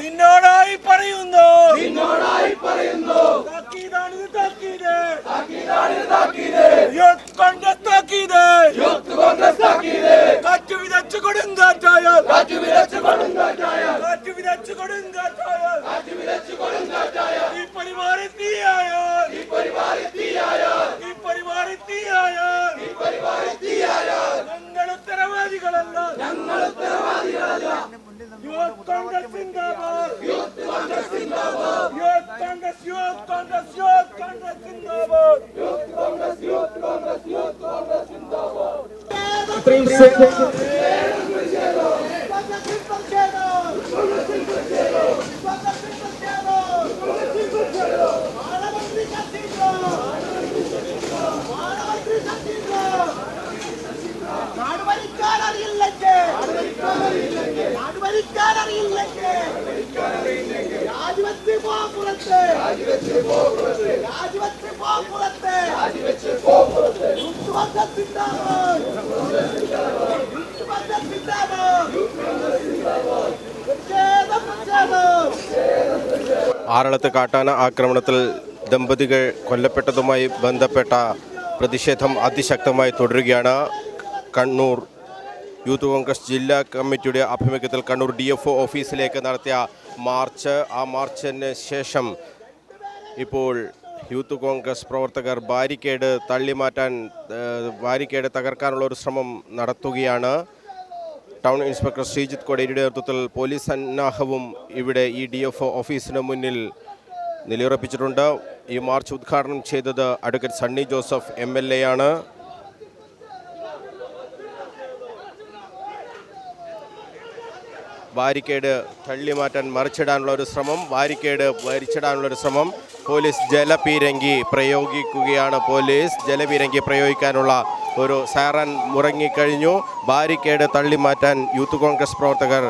നിന്നോടായി പറയുന്നു യൂത്ത് കോൺഗ്രസ് താക്കീത് കാറ്റു വിതച്ചു കൊടുങ്കാറ്റായാൽ ഈ പരിവാറി തീയായാൽ ഞങ്ങൾ ഉത്തരവാദികളല്ല യൂത്ത് കോൺഗ്രസ് സിന്ദാബാദ് ആറളത്ത് കാട്ടാന ആക്രമണത്തിൽ ദമ്പതികൾ കൊല്ലപ്പെട്ടതുമായി ബന്ധപ്പെട്ട പ്രതിഷേധം അതിശക്തമായി തുടരുകയാണ്. കണ്ണൂർ യൂത്ത് കോൺഗ്രസ് ജില്ലാ കമ്മിറ്റിയുടെ ആഭിമുഖ്യത്തിൽ കണ്ണൂർ DFO ഓഫീസിലേക്ക് നടത്തിയ മാർച്ച്, ആ മാർച്ചിന് ശേഷം ഇപ്പോൾ യൂത്ത് കോൺഗ്രസ് പ്രവർത്തകർ ബാരിക്കേഡ് തകർക്കാനുള്ള ഒരു ശ്രമം നടത്തുകയാണ്. ടൗൺ ഇൻസ്പെക്ടർ ശ്രീജിത്ത് കോടേരിയുടെ നേതൃത്വത്തിൽ പോലീസ് സന്നാഹവും ഇവിടെ ഈ DFO ഓഫീസിന് മുന്നിൽ നിലയുറപ്പിച്ചിട്ടുണ്ട്. ഈ മാർച്ച് ഉദ്ഘാടനം ചെയ്തത് അഡ്വക്കേറ്റ് സണ്ണി ജോസഫ് MLA ആണ്. ബാരിക്കേഡ് തള്ളിമാറ്റാൻ മറിച്ചിടാനുള്ള ഒരു ശ്രമം പോലീസ് ജലപീരങ്കി പ്രയോഗിക്കാനുള്ള ഒരു സൈറൻ മുഴങ്ങിക്കഴിഞ്ഞു. ബാരിക്കേഡ് തള്ളിമാറ്റാൻ യൂത്ത് കോൺഗ്രസ് പ്രവർത്തകർ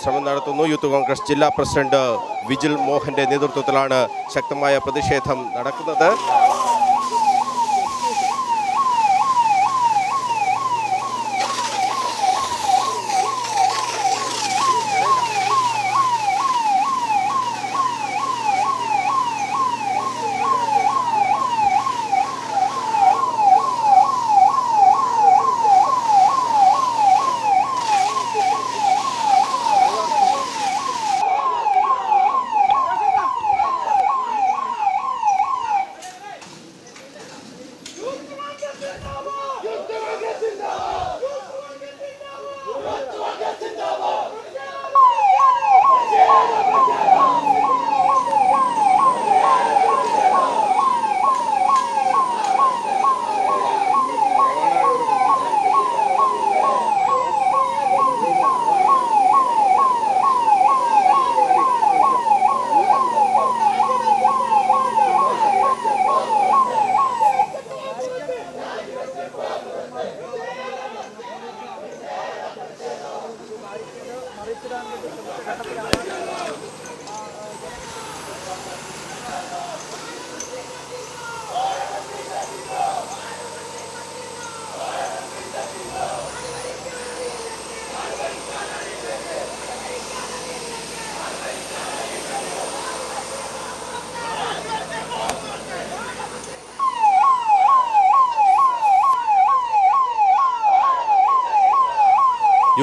ശ്രമം നടത്തുന്നു. യൂത്ത് കോൺഗ്രസ് ജില്ലാ പ്രസിഡന്റ് വിജിൽ മോഹൻ്റെ നേതൃത്വത്തിലാണ് ശക്തമായ പ്രതിഷേധം നടക്കുന്നത്.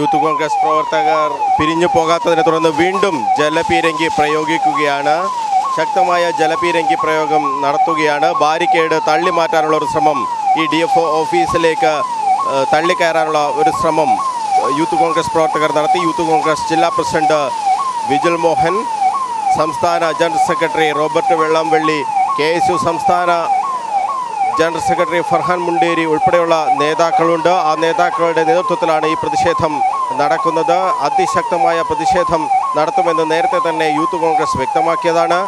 യൂത്ത് കോൺഗ്രസ് പ്രവർത്തകർ പിരിഞ്ഞു പോകാത്തതിനെ തുടർന്ന് വീണ്ടും ജലപീരങ്കി പ്രയോഗിക്കുകയാണ്. ശക്തമായ ജലപീരങ്കി പ്രയോഗം നടത്തുകയാണ്. ബാരിക്കേഡ് തള്ളിമാറ്റാനുള്ള ഒരു ശ്രമം, ഈ DFO ഓഫീസിലേക്ക് തള്ളിക്കയറാനുള്ള ഒരു ശ്രമം യൂത്ത് കോൺഗ്രസ് പ്രവർത്തകർ നടത്തി. യൂത്ത് കോൺഗ്രസ് ജില്ലാ പ്രസിഡന്റ് വിജിൽ മോഹൻ, സംസ്ഥാന ജനറൽ സെക്രട്ടറി റോബർട്ട് വെള്ളാംവള്ളി, KSU സംസ്ഥാന ജനറൽ സെക്രട്ടറി ഫർഹാൻ മുണ്ടേരി ഉൾപ്പെടെയുള്ള നേതാക്കളുണ്ട്. ആ നേതാക്കളുടെ നേതൃത്വത്തിലാണ് ഈ പ്രതിഷേധം നടക്കുന്നത്. അതിശക്തമായ പ്രതിഷേധം നടത്തുമെന്ന് നേരത്തെ തന്നെ യൂത്ത് കോൺഗ്രസ് വ്യക്തമാക്കിയതാണ്.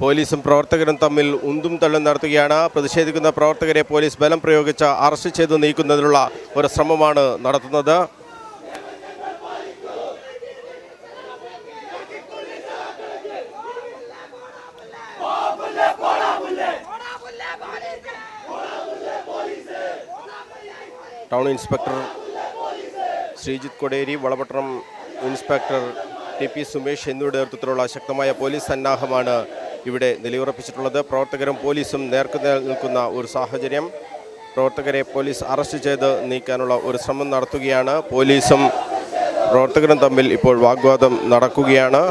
പോലീസും പ്രവർത്തകരും തമ്മിൽ ഉന്തും തള്ളും നടത്തുകയാണ്. പ്രതിഷേധിക്കുന്ന പ്രവർത്തകരെ പോലീസ് ബലം പ്രയോഗിച്ച് അറസ്റ്റ് ചെയ്ത് നീക്കുന്നതിനുള്ള ഒരു ശ്രമമാണ് നടത്തുന്നത്. Town inspector Sreejith Koderi, Valapattanam inspector TP Sumesh എന്നിവരുടെ നേതൃത്വത്തിലുള്ള ശക്തമായ പോലീസ് സന്നാഹമാണ് ഇവിടെ നിലയുറപ്പിച്ചിട്ടുള്ളത്. പ്രവർത്തകരും പോലീസും നേർക്കുനേർ നിൽക്കുന്ന ഒരു സാഹചര്യം. പ്രവർത്തകരെ പോലീസ് അറസ്റ്റ് ചെയ്ത് നീക്കാനുള്ള ഒരു ശ്രമം നടത്തുകയാണ്. പോലീസും പ്രവർത്തകരും തമ്മിൽ ഇപ്പോൾ വാഗ്വാദം നടക്കുകയാണ്.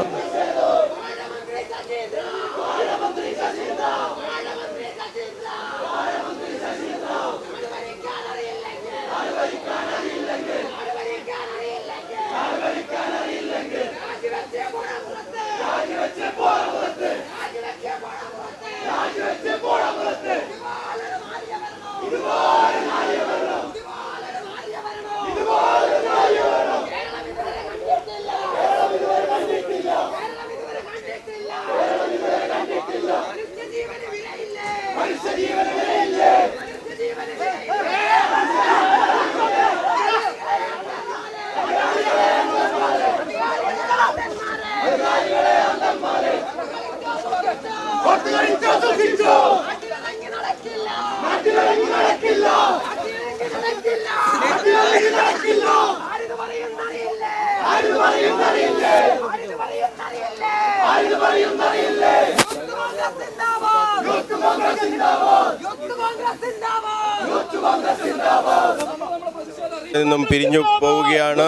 നിന്നും പിരിഞ്ഞു പോവുകയാണ്.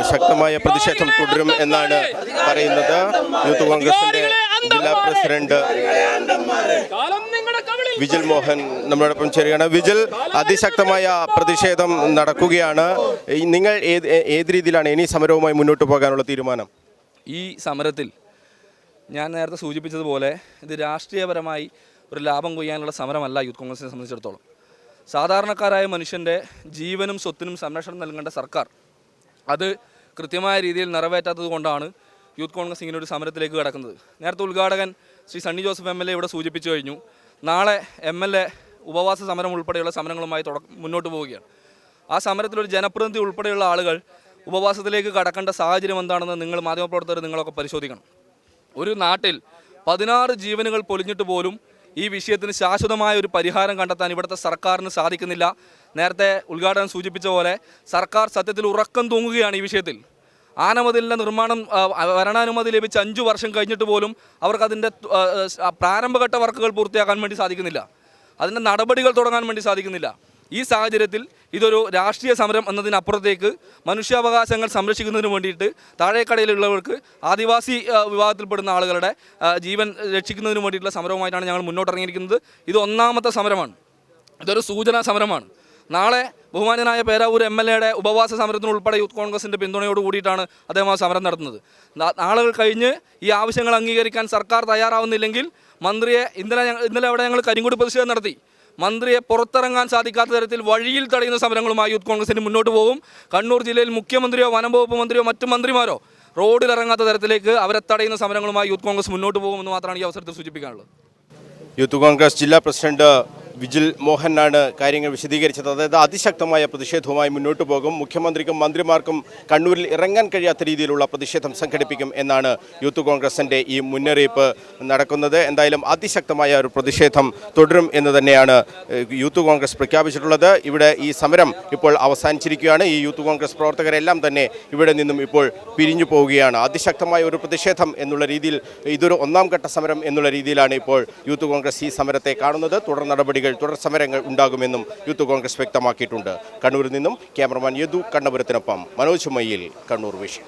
ശക്തമായ പ്രതിഷേധം തുടരും എന്നാണ് പറയുന്നത് യൂത്ത് കോൺഗ്രസിന്റെ ജില്ലാ പ്രസിഡന്റ് വിജിൽ മോഹൻ നമ്മളോടൊപ്പം ചേരുകയാണ്. വിജിൽ, അതിശക്തമായ പ്രതിഷേധം നടക്കുകയാണ്. നിങ്ങൾ ഏത് രീതിയിലാണ് ഇനി സമരവുമായി മുന്നോട്ട് പോകാനുള്ള തീരുമാനം? ഈ സമരത്തിൽ ഞാൻ നേരത്തെ സൂചിപ്പിച്ചതുപോലെ ഇത് രാഷ്ട്രീയപരമായി ഒരു ലാഭം കൊയ്യാനുള്ള സമരമല്ല യൂത്ത് കോൺഗ്രസിനെ സംബന്ധിച്ചിടത്തോളം. സാധാരണക്കാരായ മനുഷ്യൻ്റെ ജീവനും സ്വത്തിനും സംരക്ഷണം നൽകേണ്ട സർക്കാർ അത് കൃത്യമായ രീതിയിൽ നിറവേറ്റാത്തത് കൊണ്ടാണ് യൂത്ത് കോൺഗ്രസ് ഇങ്ങനെ ഒരു സമരത്തിലേക്ക് കടക്കുന്നത്. നേരത്തെ ഉദ്ഘാടകൻ ശ്രീ സണ്ണി ജോസഫ് MLA ഇവിടെ സൂചിപ്പിച്ചു കഴിഞ്ഞു. നാളെ MLA ഉപവാസ സമരം ഉൾപ്പെടെയുള്ള സമരങ്ങളുമായി മുന്നോട്ട് പോവുകയാണ്. ആ സമരത്തിലൊരു ജനപ്രതിനിധി ഉൾപ്പെടെയുള്ള ആളുകൾ ഉപവാസത്തിലേക്ക് കടക്കേണ്ട സാഹചര്യം എന്താണെന്ന് നിങ്ങൾ മാധ്യമപ്രവർത്തകർ നിങ്ങളൊക്കെ പരിശോധിക്കണം. ഒരു നാട്ടിൽ 16 ജീവനുകൾ പൊലിഞ്ഞിട്ട് പോലും ഈ വിഷയത്തിന് ശാശ്വതമായ ഒരു പരിഹാരം കണ്ടെത്താൻ ഇവിടുത്തെ സർക്കാരിന് സാധിക്കുന്നില്ല. നേരത്തെ ഉദ്ഘാടനം സൂചിപ്പിച്ച പോലെ സർക്കാർ സത്യത്തിൽ ഉറക്കം തൂങ്ങുകയാണ് ഈ വിഷയത്തിൽ. ആനമതിലിൻ്റെ നിർമ്മാണം ഭരണാനുമതി ലഭിച്ച് 5 വർഷം കഴിഞ്ഞിട്ട് പോലും അവർക്കതിൻ്റെ പ്രാരംഭഘട്ട വർക്കുകൾ പൂർത്തിയാക്കാൻ വേണ്ടി സാധിക്കുന്നില്ല. അതിൻ്റെ നടപടികൾ തുടങ്ങാൻ വേണ്ടി സാധിക്കുന്നില്ല. ഈ സാഹചര്യത്തിൽ ഇതൊരു രാഷ്ട്രീയ സമരം എന്നതിനപ്പുറത്തേക്ക് മനുഷ്യാവകാശങ്ങൾ സംരക്ഷിക്കുന്നതിന് വേണ്ടിയിട്ട് താഴേക്കടയിലുള്ളവർക്ക് ആദിവാസി വിഭാഗത്തിൽപ്പെടുന്ന ആളുകളുടെ ജീവൻ രക്ഷിക്കുന്നതിന് വേണ്ടിയിട്ടുള്ള സമരവുമായിട്ടാണ് ഞങ്ങൾ മുന്നോട്ടിറങ്ങിയിരിക്കുന്നത്. ഇത് ഒന്നാമത്തെ സമരമാണ്. ഇതൊരു സൂചനാ സമരമാണ്. നാളെ ബഹുമാന്യനായ പേരാവൂർ MLA ഉപവാസ സമരത്തിനുൾപ്പെടെ യൂത്ത് കോൺഗ്രസിൻ്റെ പിന്തുണയോട് കൂടിയിട്ടാണ് അദ്ദേഹം ആ സമരം നടത്തുന്നത്. നാളുകൾ കഴിഞ്ഞ് ഈ ആവശ്യങ്ങൾ അംഗീകരിക്കാൻ സർക്കാർ തയ്യാറാവുന്നില്ലെങ്കിൽ മന്ത്രിയെ ഇന്നലെ അവിടെ ഞങ്ങൾ കരിങ്കൊടി പ്രതിഷേധം നടത്തി. മന്ത്രിയെ പുറത്തിറങ്ങാൻ സാധിക്കാത്ത തരത്തിൽ വഴിയിൽ തടയുന്ന സമരങ്ങളുമായി യൂത്ത് കോൺഗ്രസിന് മുന്നോട്ട് പോകും. കണ്ണൂർ ജില്ലയിൽ മുഖ്യമന്ത്രിയോ വനം വകുപ്പ് മന്ത്രിയോ മറ്റു മന്ത്രിമാരോ റോഡിലിറങ്ങാത്ത തരത്തിലേക്ക് അവരെ തടയുന്ന സമരങ്ങളുമായി യൂത്ത് കോൺഗ്രസ് മുന്നോട്ട് പോകുമെന്ന് മാത്രമാണ് ഈ അവസരത്തിൽ സൂചിപ്പിക്കാനുള്ളത്. യൂത്ത് കോൺഗ്രസ് ജില്ലാ പ്രസിഡന്റ് വിജിൽ മോഹനാണ് കാര്യങ്ങൾ വിശദീകരിച്ചത്. അതായത് അതിശക്തമായ പ്രതിഷേധവുമായി മുന്നോട്ട് പോകും, മുഖ്യമന്ത്രിക്കും മന്ത്രിമാർക്കും കണ്ണൂരിൽ ഇറങ്ങാൻ കഴിയാത്ത രീതിയിലുള്ള പ്രതിഷേധം സംഘടിപ്പിക്കും എന്നാണ് യൂത്ത് കോൺഗ്രസിൻ്റെ ഈ മുന്നറിയിപ്പ് നടക്കുന്നത്. എന്തായാലും അതിശക്തമായ ഒരു പ്രതിഷേധം തുടരും എന്ന് തന്നെയാണ് യൂത്ത് കോൺഗ്രസ് പ്രഖ്യാപിച്ചിട്ടുള്ളത്. ഇവിടെ ഈ സമരം ഇപ്പോൾ അവസാനിച്ചിരിക്കുകയാണ്. ഈ യൂത്ത് കോൺഗ്രസ് പ്രവർത്തകരെല്ലാം തന്നെ ഇവിടെ നിന്നും ഇപ്പോൾ പിരിഞ്ഞു പോവുകയാണ്. അതിശക്തമായ ഒരു പ്രതിഷേധം എന്നുള്ള രീതിയിൽ ഇതൊരു ഒന്നാം ഘട്ട സമരം എന്നുള്ള രീതിയിലാണ് ഇപ്പോൾ യൂത്ത് കോൺഗ്രസ് ഈ സമരത്തെ കാണുന്നത്. തുടർ നടപടികൾ, തുടർ സമരങ്ങൾ ഉണ്ടാകുമെന്നും യൂത്ത് കോൺഗ്രസ് വ്യക്തമാക്കിയിട്ടുണ്ട്. കണ്ണൂരിൽ നിന്നും ക്യാമറമാൻ യദു കണ്ണപുരത്തിനൊപ്പം മനോജ് മയ്യിൽ, കണ്ണൂർ വിഷൻ.